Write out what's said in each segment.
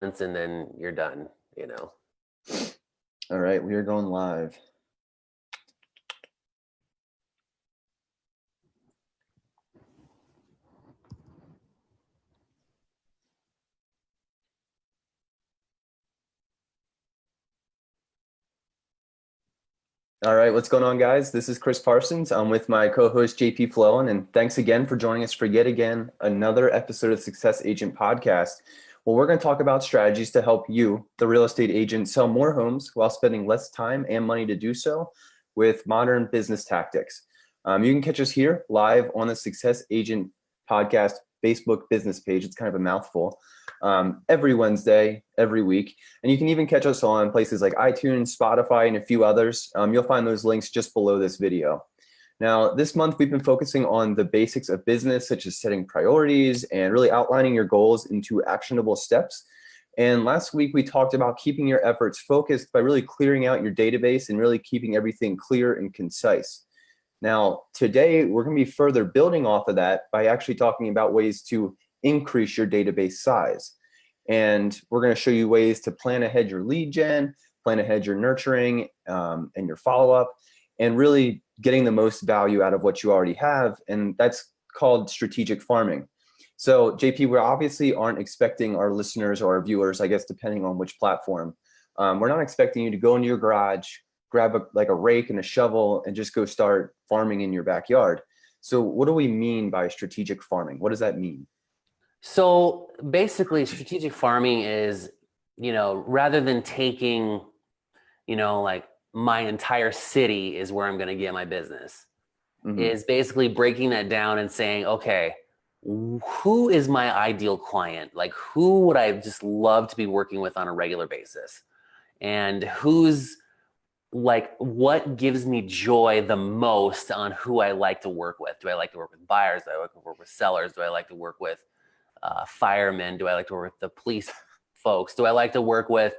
and then you're done, you know. All right, we are going live. All right, what's going on, guys? This is Chris Parsons. I'm with my co-host JP Flowen, and thanks again for joining us for yet again another episode of Success Agent Podcast. Well, we're going to talk about strategies to help you, the real estate agent, sell more homes while spending less time and money to do so with modern business tactics. You can catch us here live on the Success Agent Podcast Facebook business page. It's kind of a mouthful. Every Wednesday, every week. And you can even catch us on places like iTunes, Spotify, and a few others. You'll find those links just below this video. Now, this month, we've been focusing on the basics of business, such as setting priorities and really outlining your goals into actionable steps. And last week, we talked about keeping your efforts focused by really clearing out your database and really keeping everything clear and concise. Now, today, we're going to be further building off of that by actually talking about ways to increase your database size. And we're going to show you ways to plan ahead your lead gen, plan ahead your nurturing and your follow-up, and really getting the most value out of what you already have. And that's called strategic farming. So JP, we obviously aren't expecting our listeners or our viewers, I guess, depending on which platform, we're not expecting you to go into your garage, grab a rake and a shovel and just go start farming in your backyard. So what do we mean by strategic farming? What does that mean? So basically, strategic farming is, rather than taking, like my entire city is where I'm going to get my business, is basically breaking that down and saying, okay, who is my ideal client? Like, who would I just love to be working with on a regular basis? And who's like, what gives me joy the most on who I like to work with? Do I like to work with buyers? Do I like to work with sellers? Do I like to work with firemen? Do I like to work with the police folks? Do I like to work with,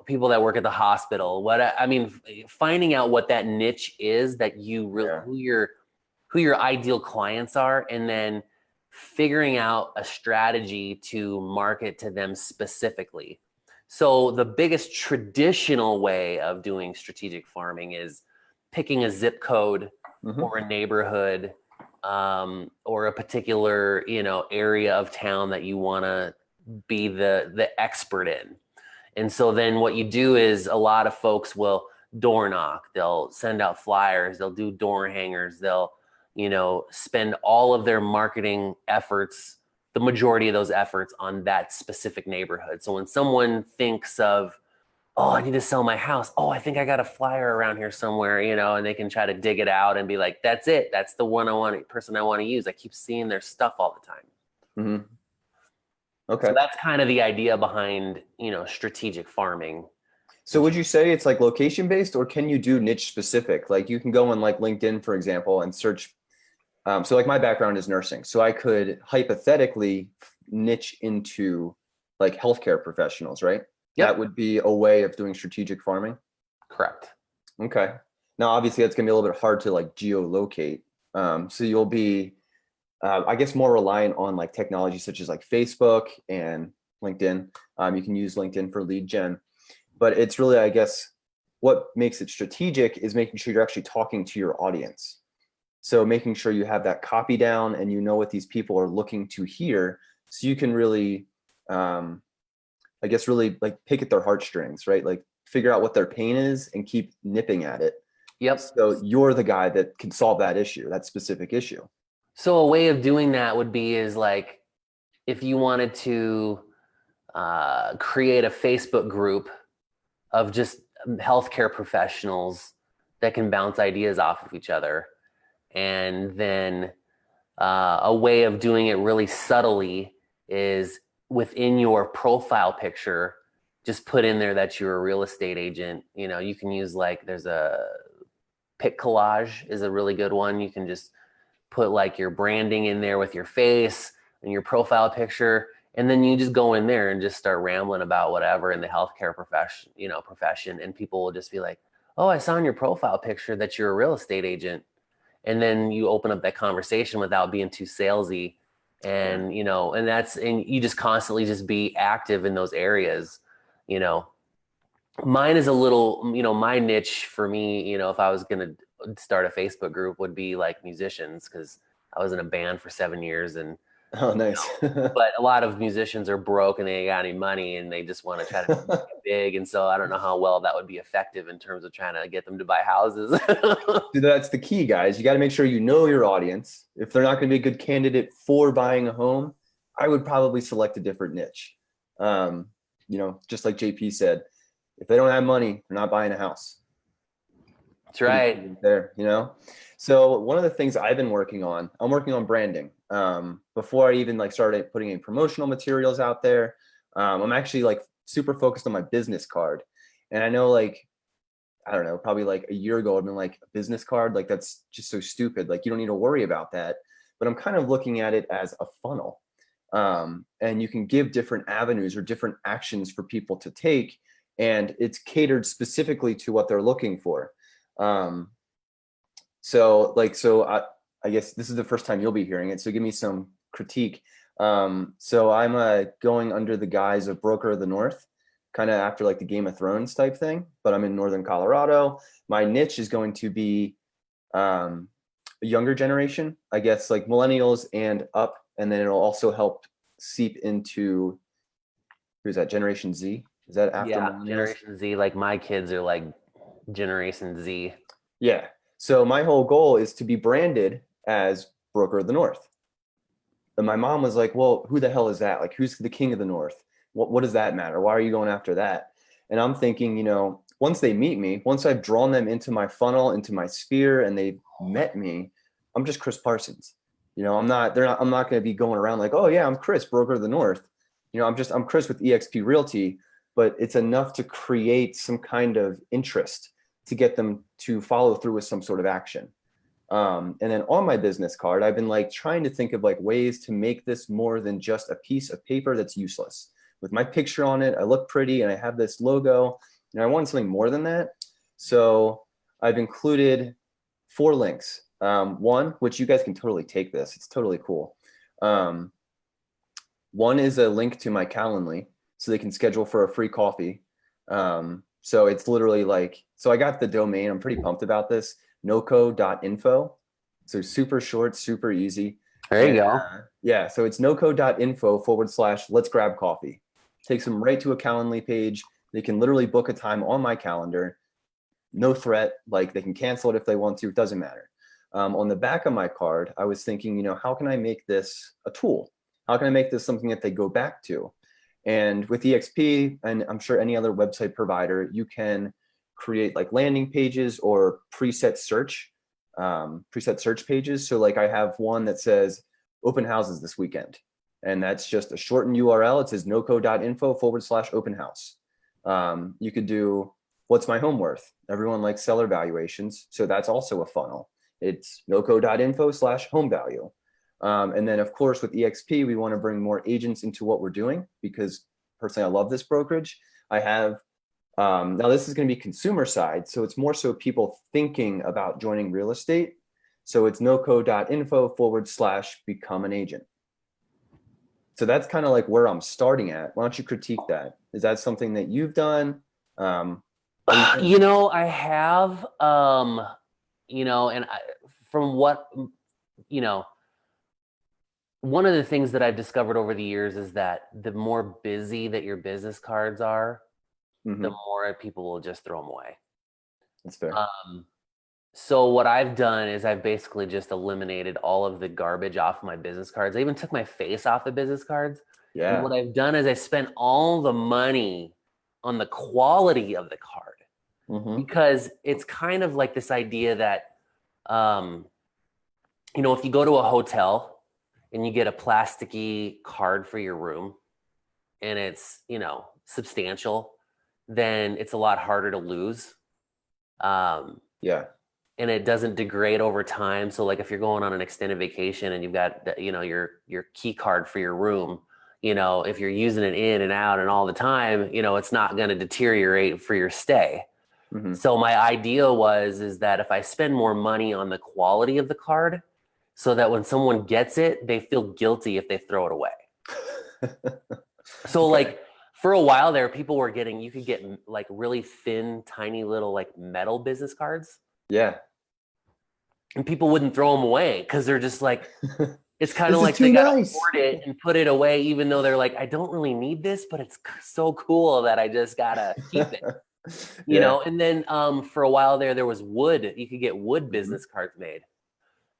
people that work at the hospital? Finding out what that niche is that you really, who your ideal clients are, and then figuring out a strategy to market to them specifically. So the biggest traditional way of doing strategic farming is picking a zip code or a neighborhood, or a particular, area of town that you want to be the expert in. And so then what you do is a lot of folks will door knock, they'll send out flyers, they'll do door hangers, they'll, spend all of their marketing efforts, the majority of those efforts on that specific neighborhood. So when someone thinks of, oh, I need to sell my house. Oh, I think I got a flyer around here somewhere, and they can try to dig it out and be like, that's it. That's the person I want to use. I keep seeing their stuff all the time. Okay. So that's kind of the idea behind, strategic farming. So would you say it's like location based, or can you do niche specific? Like you can go on like LinkedIn, for example, and search. So like my background is nursing. So I could hypothetically niche into like healthcare professionals, right? Yep. That would be a way of doing strategic farming. Correct. Okay. Now, obviously that's gonna be a little bit hard to like geolocate. So you'll be, I guess, more reliant on like technology such as like Facebook and LinkedIn. You can use LinkedIn for lead gen, but it's really, I guess, what makes it strategic is making sure you're actually talking to your audience. So making sure you have that copy down and you know what these people are looking to hear, so you can really, I guess, really like pick at their heartstrings, right? Like figure out what their pain is and keep nipping at it. Yep. So you're the guy that can solve that issue, that specific issue. So a way of doing that would be is like, if you wanted to create a Facebook group of just healthcare professionals that can bounce ideas off of each other. And then a way of doing it really subtly is within your profile picture, just put in there that you're a real estate agent. You can use there's a pic collage is a really good one. You can just put like your branding in there with your face and your profile picture. And then you just go in there and just start rambling about whatever in the healthcare profession. And people will just be like, oh, I saw in your profile picture that you're a real estate agent. And then you open up that conversation without being too salesy. And, and you just constantly just be active in those areas, you know. Mine is a little, my niche for me, if I was going to start a Facebook group would be like musicians, because I was in a band for 7 years, and Oh, nice. but a lot of musicians are broke and they ain't got any money and they just want to try to make it big. And so I don't know how well that would be effective in terms of trying to get them to buy houses. Dude, that's the key, guys. You got to make sure you know your audience. If they're not going to be a good candidate for buying a home, I would probably select a different niche. Just like JP said, if they don't have money, they're not buying a house. That's right. There. So one of the things I've been working on, I'm working on branding. Before I even started putting any promotional materials out there, I'm actually super focused on my business card. And I know I don't know, probably a year ago, I've been like, a business card, that's just so stupid. You don't need to worry about that. But I'm kind of looking at it as a funnel. And you can give different avenues or different actions for people to take. And it's catered specifically to what they're looking for. So I guess this is the first time you'll be hearing it. So give me some critique. So I'm going under the guise of Broker of the North, kind of after the Game of Thrones type thing, but I'm in Northern Colorado. My niche is going to be a younger generation, I guess, millennials and up, and then it'll also help seep into, who's that, Generation Z? Is that after millennials? Generation Z, my kids are Generation Z. Yeah. So my whole goal is to be branded as Broker of the North. And my mom was like, well, who the hell is that? Who's the king of the North? What does that matter? Why are you going after that? And I'm thinking, once they meet me, once I've drawn them into my funnel, into my sphere, and they've met me, I'm just Chris Parsons. I'm not going to be going around oh yeah, I'm Chris, Broker of the North. I'm Chris with eXp Realty, but it's enough to create some kind of interest to get them to follow through with some sort of action. And then on my business card, I've been trying to think of ways to make this more than just a piece of paper that's useless. With my picture on it, I look pretty and I have this logo, and I wanted something more than that. So I've included 4 links. One, which you guys can totally take this, it's totally cool. One is a link to my Calendly, so they can schedule for a free coffee. So it's literally so I got the domain, I'm pretty pumped about this, noco.info. So super short, super easy. There you go. Yeah, so it's noco.info/let's grab coffee. Takes them right to a Calendly page. They can literally book a time on my calendar. No threat, they can cancel it if they want to, it doesn't matter. On the back of my card, I was thinking, how can I make this a tool? How can I make this something that they go back to? And with eXp, and I'm sure any other website provider, you can create landing pages or preset search pages. So I have one that says open houses this weekend. And that's just a shortened URL. It says noco.info/open house. You could do what's my home worth? Everyone likes seller valuations. So that's also a funnel. It's noco.info/home value. And then of course with eXp, we want to bring more agents into what we're doing, because personally, I love this brokerage. I have, now this is going to be consumer side. So it's more so people thinking about joining real estate. So it's noco.info/become an agent. So that's kind of where I'm starting at. Why don't you critique that? Is that something that you've done? I have, and from what, one of the things that I've discovered over the years is that the more busy that your business cards are, the more people will just throw them away. That's fair. So what I've done is I've basically just eliminated all of the garbage off my business cards. I even took my face off the business cards. Yeah. And what I've done is I spent all the money on the quality of the card, because it's kind of like this idea that, if you go to a hotel and you get a plasticky card for your room and it's, substantial, then it's a lot harder to lose. Yeah. And it doesn't degrade over time. So if you're going on an extended vacation and you've got, your key card for your room, if you're using it in and out and all the time, it's not going to deteriorate for your stay. So my idea is that if I spend more money on the quality of the card, so that when someone gets it, they feel guilty if they throw it away. So Okay. like for a while there, people were getting, you could get like really thin, tiny little like metal business cards, Yeah. and people wouldn't throw them away because they're just like, it's kind of This is like they too got to nice. hoard it and put it away, even though they're like, I don't really need this, but it's so cool that I just gotta keep it. Yeah. And then for a while there was wood. You could get wood Mhm. business cards made.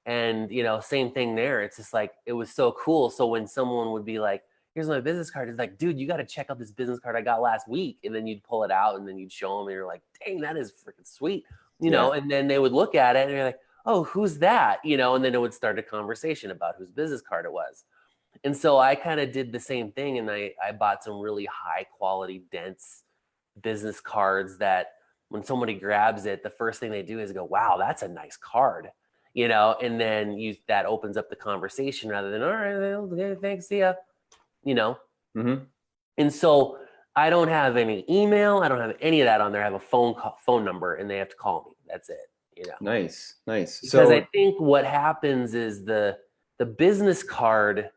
And same thing there. It's just like it was so cool. So when someone would be like, "Here's my business card," it's like, "Dude, you got to check out this business card I got last week." And then you'd pull it out and then you'd show them, and you're like, "Dang, that is freaking sweet," Yeah. And then they would look at it and you're like, "Oh, who's that?" And then it would start a conversation about whose business card it was. And so I kind of did the same thing, and I bought some really high quality, dense business cards that when somebody grabs it, the first thing they do is go, "Wow, that's a nice card." And then that opens up the conversation rather than, "All right, well, thanks, see ya," you know. Hmm. And so I don't have any email, I don't have any of that on there. I have a phone number, and they have to call me. That's it. Nice. Nice. Because I So, think what happens is the business card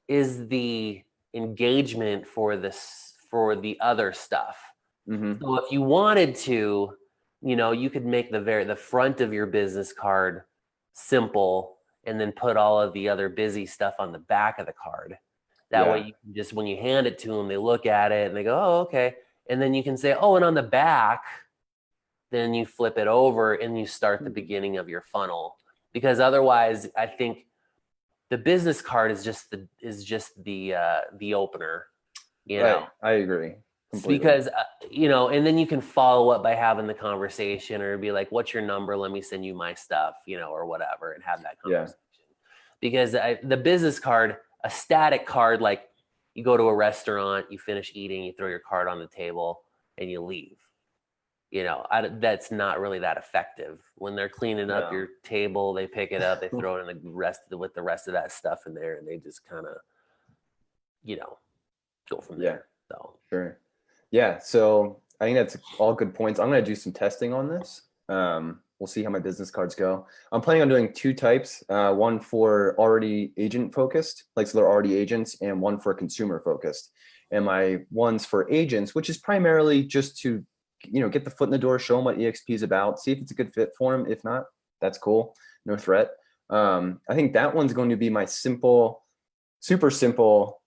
is the engagement for the other stuff. mhm. So if you wanted to, you could make the front of your business card simple and then put all of the other busy stuff on the back of the card. That way Yeah. you can just, when you hand it to them, they look at it and they go, "Oh, okay." And then you can say, "Oh, and on the back," then you flip it over and you start the beginning of your funnel. Because otherwise, I think the business card is just the opener, you know. Right. I agree completely. Because and then you can follow up by having the conversation or be like, "What's your number? Let me send you my stuff," or whatever, and have that Yeah. conversation. Because the business card, a static card, like you go to a restaurant, you finish eating, you throw your card on the table, and you leave. That's not really that effective. When they're cleaning up No. your table, they pick it up, they throw it in with the rest of that stuff in there, and they just kind of you know go from Yeah. there. So Sure. Yeah. So I think that's all good points. I'm going to do some testing on this. We'll see how my business cards go. I'm planning on doing two types, one for already agent focused, like so they're already agents, and one for consumer focused. And my ones for agents, which is primarily just to, get the foot in the door, show them what EXP is about, see if it's a good fit for them. If not, that's cool. No threat. I think that one's going to be my simple, super simple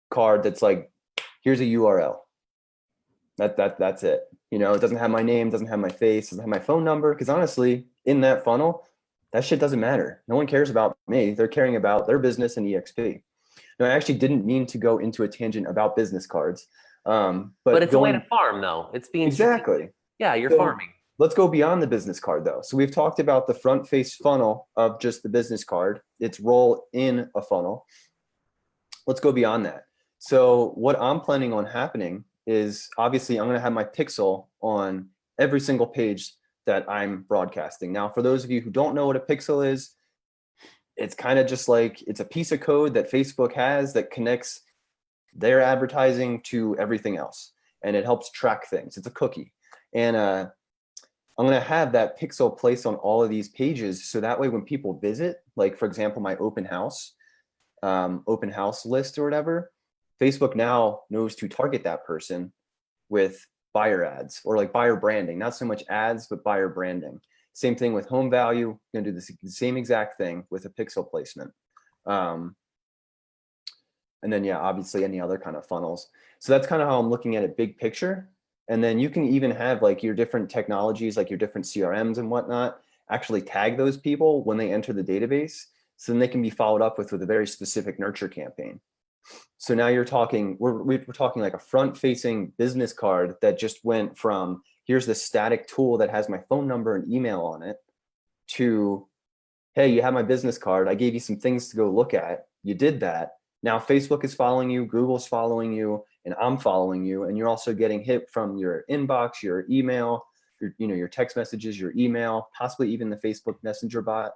card that's like, here's a URL. That's it. It doesn't have my name, doesn't have my face, doesn't have my phone number. Because honestly, in that funnel, that shit doesn't matter. No one cares about me. They're caring about their business and EXP. No, I actually didn't mean to go into a tangent about business cards. but But it's a way to going farm, though. It's being strategic. exactly. Yeah, you're So farming. let's go beyond the business card though. So we've talked about the front face funnel of just the business card, its role in a funnel. Let's go beyond that. So what I'm planning on happening is obviously I'm going to have my pixel on every single page that I'm broadcasting. Now, for those of you who don't know what a pixel is, it's kind of just like it's a piece of code that Facebook has that connects their advertising to everything else, and it helps track things. It's a cookie. And I'm going to have that pixel placed on all of these pages. So that way, when people visit, like for example, my open house list or whatever, Facebook now knows to target that person with buyer ads or like buyer branding, not so much ads, but buyer branding. Same thing with home value. Going to do the same exact thing with a pixel placement. And then, yeah, obviously any other kind of funnels. So that's kind of how I'm looking at it big picture. And then you can even have like your different technologies, like your different CRMs and whatnot, actually tag those people when they enter the database. So then they can be followed up with a very specific nurture campaign. So now you're talking, we're talking like a front facing business card that just went from here's the static tool that has my phone number and email on it to, hey, you have my business card. I gave you some things to go look at. You did that. Now Facebook is following you, Google's following you, and I'm following you. And you're also getting hit from your inbox, your email, your text messages, your email, possibly even the Facebook Messenger bot,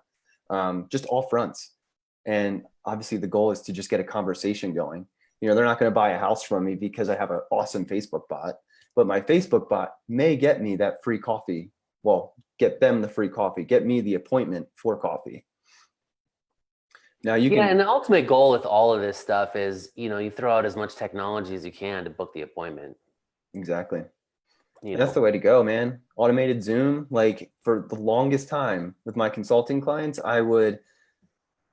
just all fronts. And obviously the goal is to just get a conversation going. They're not going to buy a house from me because I have an awesome Facebook bot, but my Facebook bot may get me that free coffee. Well, get them the free coffee, get me the appointment for coffee. Now you Yeah, can and the ultimate goal with all of this stuff is, you throw out as much technology as you can to book the appointment, exactly. you And that's know. the way to go, man. Automated Zoom, like for the longest time with my consulting clients, I would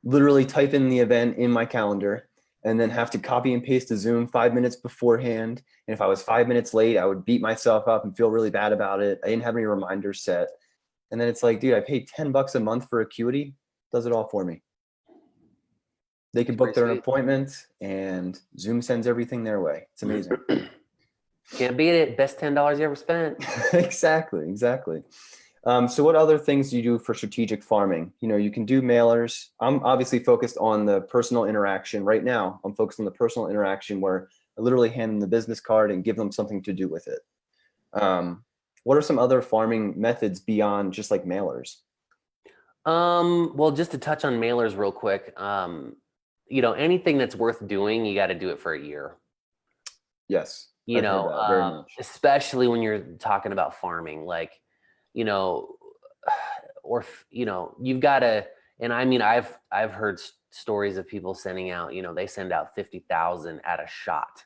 literally type in the event in my calendar and then have to copy and paste a Zoom 5 minutes beforehand. And if I was 5 minutes late, I would beat myself up and feel really bad about it. I didn't have any reminders set. And then it's like, dude, I paid $10 a month for Acuity, does it all for me. They can It's book pretty their sweet. appointments and Zoom sends everything their way. It's amazing. Can't beat it. Best $10 you ever spent. Exactly. So what other things do you do for strategic farming? You can do mailers. I'm obviously focused on the personal interaction right now. I'm focused on the personal interaction where I literally hand them the business card and give them something to do with it. What are some other farming methods beyond just like mailers? Well, just to touch on mailers real quick, anything that's worth doing, you got to do it for a year. Yes, I've heard that very much. Especially when you're talking about farming, like, you know, or you've got to. And I mean, I've heard stories of people sending out, they send out 50,000 at a shot.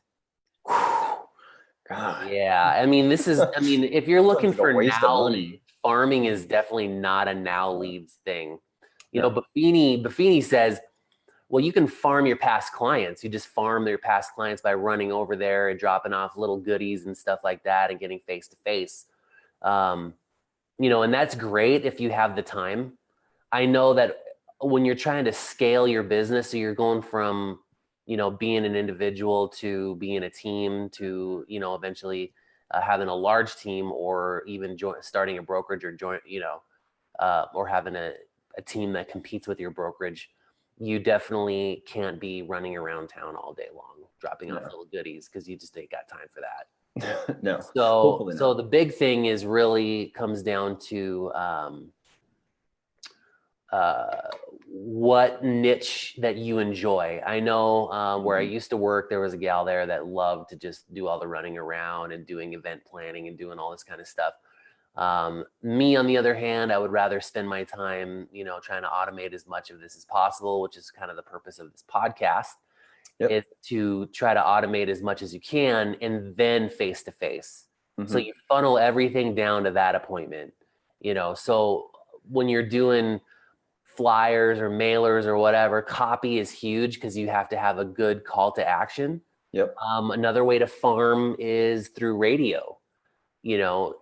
God, Yeah, I mean, if you're sounds looking like a for waste of now money. leads, farming is definitely not a now leads thing. No, Buffini says, well, you can farm your past clients. You just farm their past clients by running over there and dropping off little goodies and stuff like that and getting face to face. And that's great if you have the time. I know that when you're trying to scale your business, so you're going from, being an individual to being a team to, eventually having a large team, or even starting a brokerage, or or having a team that competes with your brokerage. You definitely can't be running around town all day long, dropping off no, little goodies, because you just ain't got time for that. no. So, Hopefully so not. the big thing is really comes down to uh, what niche that you enjoy. I know where I used to work, there was a gal there that loved to just do all the running around and doing event planning and doing all this kind of stuff. Me, on the other hand, I would rather spend my time, trying to automate as much of this as possible, which is kind of the purpose of this podcast, Yep. is to try to automate as much as you can and then face to face. So Hmm. you funnel everything down to that appointment, so when you're doing flyers or mailers or whatever, copy is huge because you have to have a good call to action. Yep. Another way to farm is through radio. You know,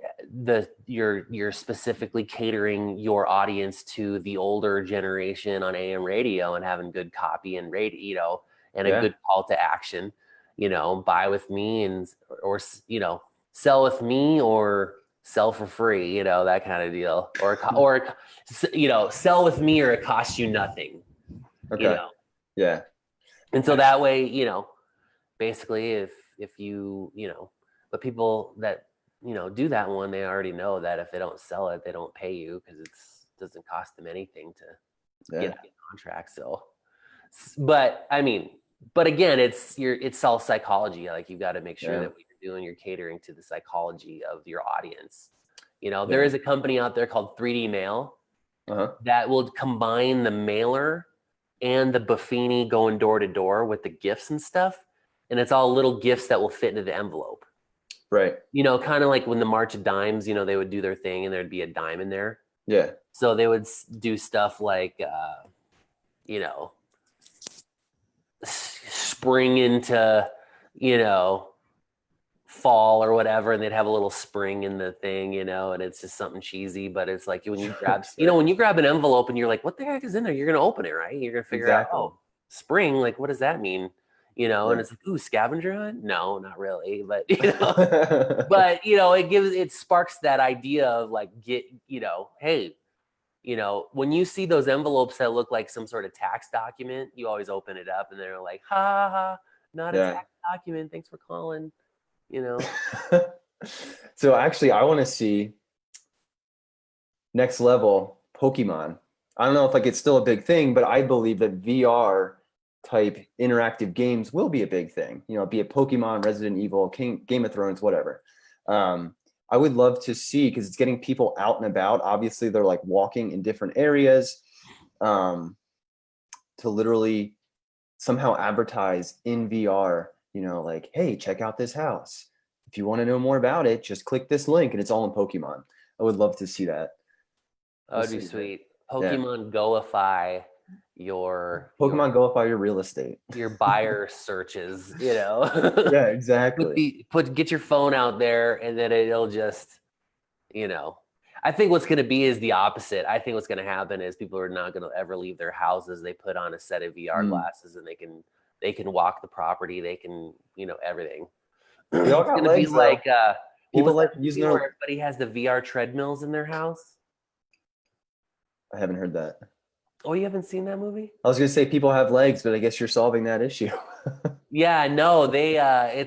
you're specifically catering your audience to the older generation on AM radio and having good copy and radio, and a Yeah. good call to action. Buy with me or sell with me or sell for free. That kind of deal. Or sell with me or it costs you nothing. You Okay. know, Yeah. and so that way, basically, if but people that do that one, they already know that if they don't sell it, they don't pay you, because it doesn't cost them anything to get Yeah. out of contract. So, but I mean, but again, it's all psychology. Like, you've got to make sure Yeah. that what you're doing, you're catering to the psychology of your audience. There Yeah. is a company out there called 3D Mail Uh-huh. that will combine the mailer and the Buffini going door to door with the gifts and stuff. And it's all little gifts that will fit into the envelope. Right. Kind of like when the March of Dimes, they would do their thing and there'd be a dime in there. Yeah. So they would do stuff like, spring into, you know, fall or whatever, and they'd have a little spring in the thing, and it's just something cheesy, but it's like when you grab, Sure. when you grab an envelope and you're like, what the heck is in there? You're going to open it, right? You're going to figure out, Exactly. oh, spring, like, what does that mean? And Yeah. it's like, ooh, scavenger hunt? No, not really. But, but, it sparks that idea of like, hey, when you see those envelopes that look like some sort of tax document, you always open it up and they're like, ha, ha, ha, not a Yeah. tax document. Thanks for calling, So actually, I want to see next level Pokemon. I don't know if like it's still a big thing, but I believe that VR type interactive games will be a big thing. Be it Pokemon, Resident Evil, Game of Thrones, whatever. I would love to see, because it's getting people out and about. Obviously, they're like walking in different areas. to literally somehow advertise in VR, like, hey, check out this house. If you want to know more about it, just click this link and it's all in Pokemon. I would love to see that. That would be sweet. Yeah. Pokemon Goify your Pokemon Goify your real estate. your buyer searches, Yeah, exactly. Get your phone out there and then it'll just, I think what's going to be is the opposite. I think what's going to happen is people are not going to ever leave their houses. They put on a set of VR glasses and they can walk the property. They can, everything. We all It's got going to be legs, though. like, People what was like that using movie their. where everybody has the VR treadmills in their house? I haven't heard that. Oh, you haven't seen that movie? I was gonna say people have legs, but I guess you're solving that issue. Yeah, no, they I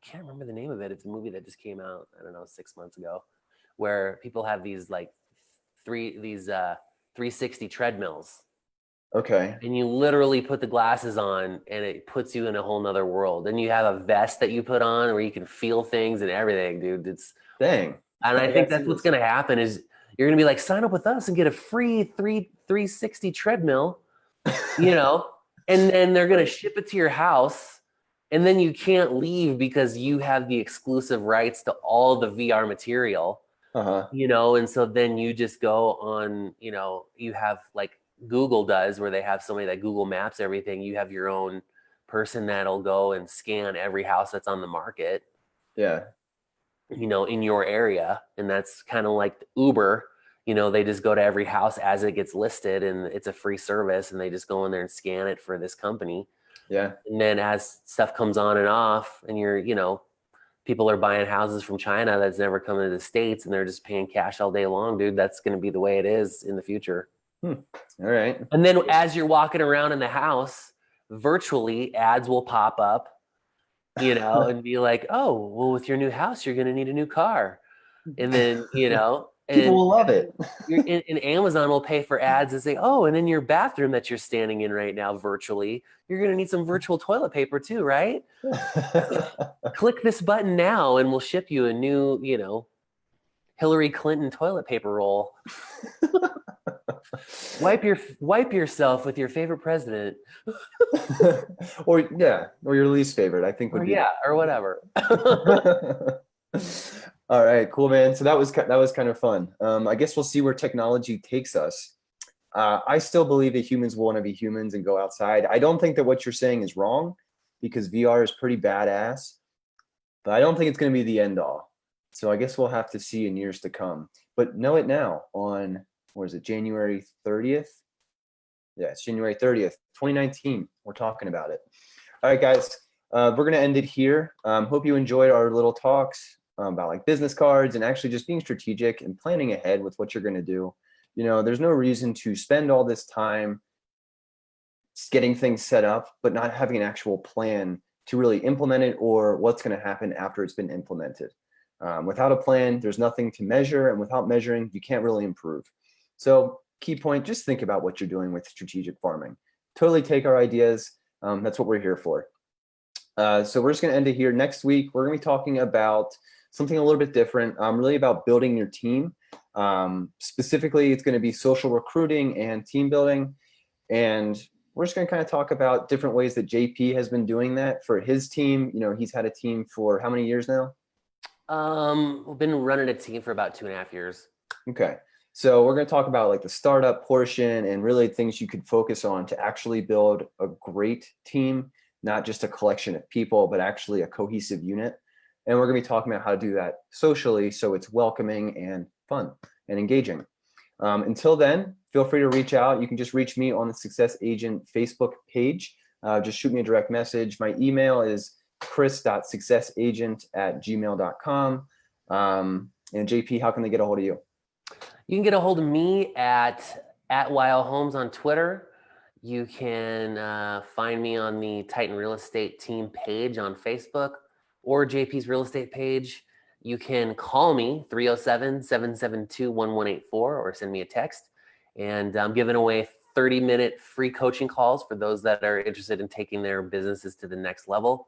can't remember the name of it. It's a movie that just came out, I don't know, 6 months ago, where people have these like 360 treadmills. Okay. And you literally put the glasses on and it puts you in a whole nother world. And you have a vest that you put on where you can feel things and everything, dude. Dang. And I I think gotta that's see what's this. gonna happen is you're gonna be like, sign up with us and get a free 360 treadmill, and then they're gonna ship it to your house, and then you can't leave because you have the exclusive rights to all the VR material, Uh-huh. and so then you just go on, you have like Google does, where they have somebody that Google Maps everything. You have your own person that'll go and scan every house that's on the market, Yeah. in your area. And that's kind of like Uber. They just go to every house as it gets listed and it's a free service, and they just go in there and scan it for this company. Yeah. And then as stuff comes on and off, and people are buying houses from China that's never come to the States, and they're just paying cash all day long, dude. That's going to be the way it is in the future. All right. And then as you're walking around in the house, virtually ads will pop up, and be like, oh, well, with your new house, you're going to need a new car. And then, People and will love it. and Amazon will pay for ads and say, oh, and in your bathroom that you're standing in right now virtually, you're going to need some virtual toilet paper too, right? Click this button now and we'll ship you a new, Hillary Clinton toilet paper roll. Wipe yourself with your favorite president. or your least favorite, I think would be. Or whatever. All right, cool, man. So that was kind of fun. I guess we'll see where technology takes us. I still believe that humans will want to be humans and go outside. I don't think that what you're saying is wrong, because VR is pretty badass, but I don't think it's going to be the end all. So I guess we'll have to see in years to come. But know it now on, what is it, January 30th? Yeah, it's January 30th, 2019. We're talking about it. All right, guys, we're going to end it here. Hope you enjoyed our little talks about like business cards and actually just being strategic and planning ahead with what you're going to do. There's no reason to spend all this time getting things set up, but not having an actual plan to really implement it, or what's going to happen after it's been implemented. Without a plan, there's nothing to measure, and without measuring, you can't really improve. So key point, just think about what you're doing with strategic farming. Totally take our ideas. That's what we're here for. So we're just going to end it here. Next week, we're going to be talking about something a little bit different, really about building your team. Specifically, it's going to be social recruiting and team building. And we're just going to kind of talk about different ways that JP has been doing that for his team. He's had a team for how many years now? We've been running a team for about 2.5 years. Okay. So we're going to talk about like the startup portion and really things you could focus on to actually build a great team, not just a collection of people, but actually a cohesive unit. And we're going to be talking about how to do that socially, so it's welcoming and fun and engaging. Until then, feel free to reach out. You can just reach me on the Success Agent Facebook page. Just shoot me a direct message. My email is chris.successagent@gmail.com. And JP, how can they get a hold of you? You can get a hold of me at Weil Homes on Twitter. You can find me on the Titan Real Estate Team page on Facebook, or JP's Real Estate page. You can call me 307-772-1184 or send me a text. And I'm giving away 30-minute free coaching calls for those that are interested in taking their businesses to the next level.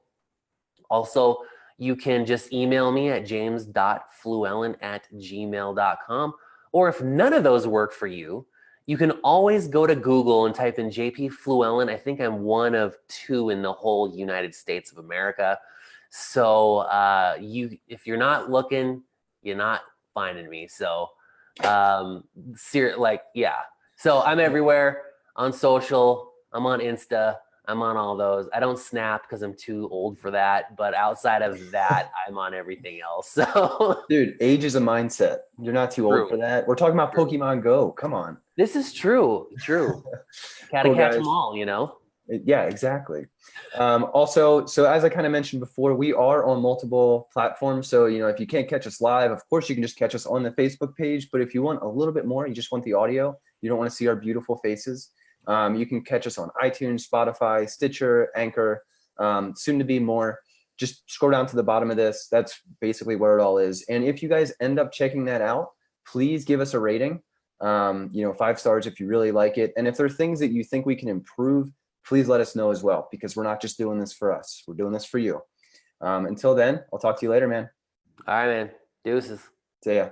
Also, you can just email me at james.fluellen@gmail.com. Or if none of those work for you, You can always go to Google and type in JP Fluellen. I think I'm one of 2 in the whole United States of America. So if you're not looking, you're not finding me. So yeah. So I'm everywhere on social. I'm on Insta. I'm on all those. I don't snap because I'm too old for that. But outside of that, I'm on everything else. So Dude, age is a mindset. You're not too old true. for that. We're talking about True. Pokemon Go. Come on. This is true. True. Gotta Cool, catch guys. them all, you know? Yeah, exactly. Also, so as I kind of mentioned before, we are on multiple platforms. So, if you can't catch us live, of course, you can just catch us on the Facebook page. But if you want a little bit more, you just want the audio, you don't want to see our beautiful faces, you can catch us on iTunes, Spotify, Stitcher, Anchor, soon to be more. Just scroll down to the bottom of this. That's basically where it all is. And if you guys end up checking that out, please give us a rating. 5 stars if you really like it. And if there are things that you think we can improve, please let us know as well, because we're not just doing this for us. We're doing this for you. Until then, I'll talk to you later, man. All right, man. Deuces. See ya.